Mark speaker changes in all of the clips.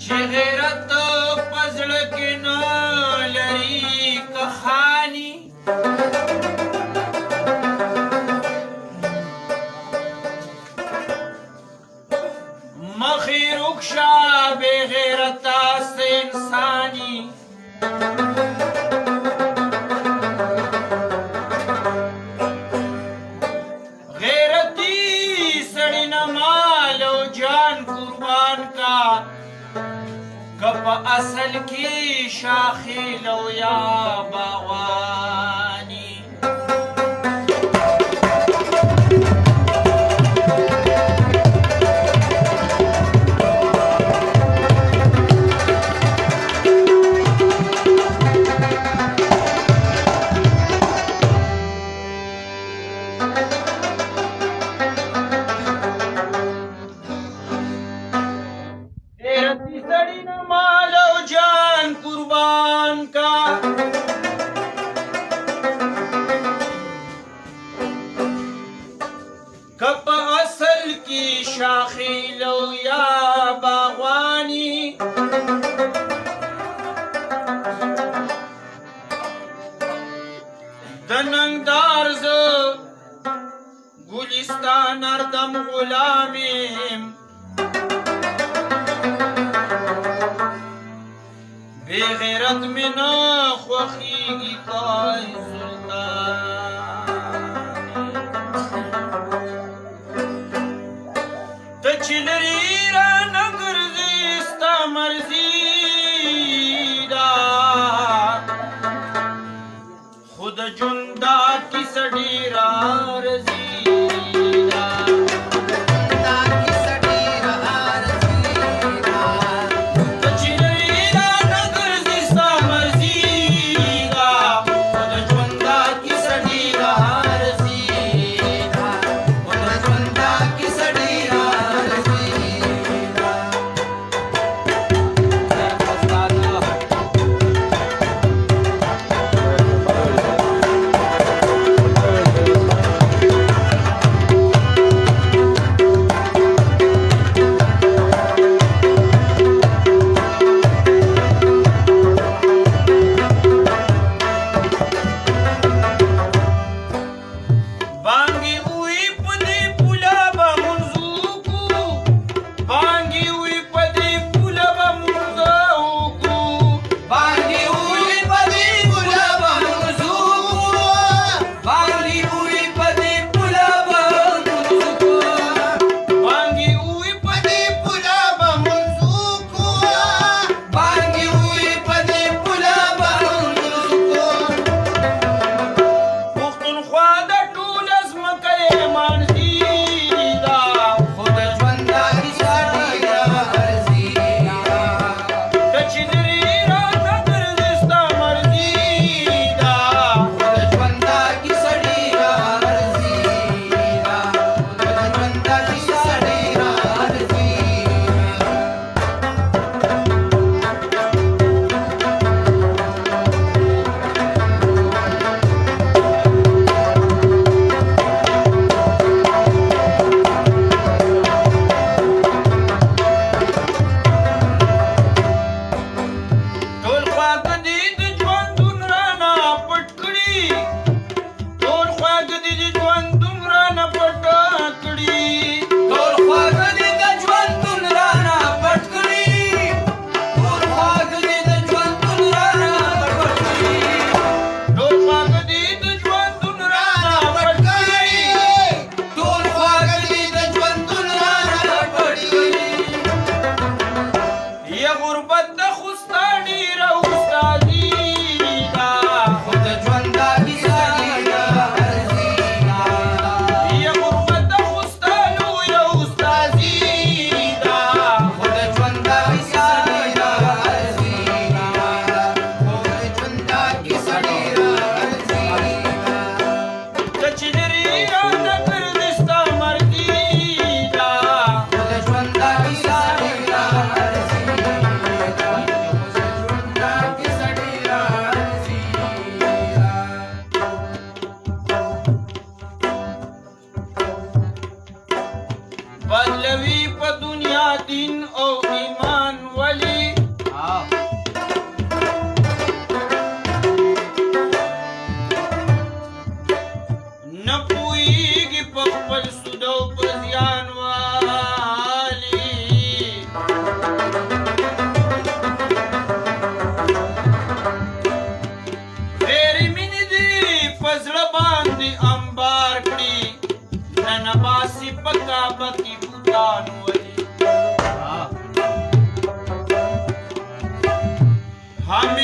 Speaker 1: چې غیرت په زړه کې نه لري که خاني مخې رکشه بې غیرته څه انساني غیرتی سړي نه مال او جان قربان کا که په اصل کې شاخیل او یا باغواني غیرتی سړي نه مال او جان قربان کا که په اصل کې شاخیل او یا باغواني د ننګدار زه ګلستان اردم غلام یم بی غیرت میں نہ خوخیگی کوئی سلطانی تا چلری را نگرزی استا مرزی دا خود جندہ کی سڑی را رزی مرزی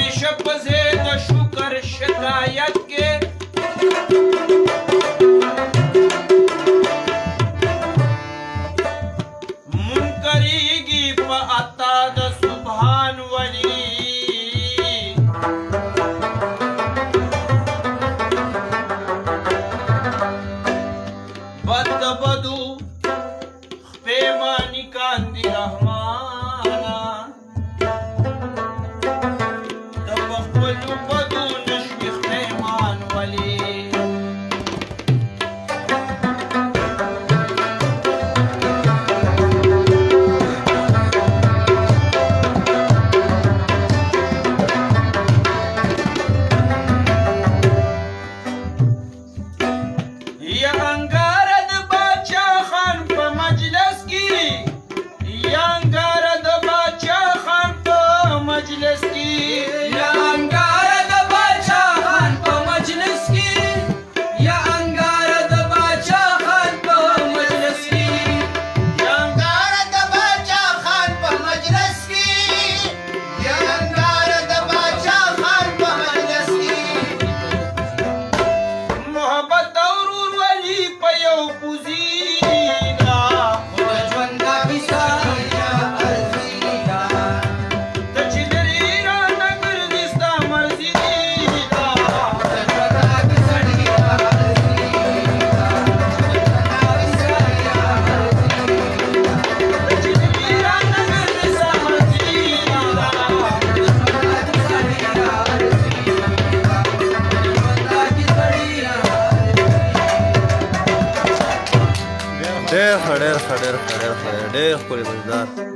Speaker 1: همیشه په ځای د شکر شکایت کې منکریږي په عطا د سبحان ولی بد د بدو خپېماني کاندي رحمانه د په خپلو بدو نشوي خپېمان ولي یا انګاره د باچا خان په مجلس کې یا انګاره د باچا خان په مجلس کې
Speaker 2: یا انګاره د باچا خان په مجلس کې یا انګاره د باچا خان په مجلس کې
Speaker 3: یا انګاره د باچا خان په مجلس کې یا انګاره د باچا خان په مجلس کې
Speaker 1: محبت او ورورولي په یو پوزي ده
Speaker 2: خو د ژوند دا کیسه یا ارزي ده
Speaker 1: ته چې لرې رانه ګرځې ستا مرضي ده
Speaker 2: د ژوند دا کیسه ډېره ارزي ده دا کیسه یا ارزي ده
Speaker 1: ته چې لرې رانه ګرځې ستا مرضي ده
Speaker 2: دا کیسه ډېره ارزي ده ژوند دا کیسه ډېره
Speaker 4: ډېر ښه ښکلی مزدار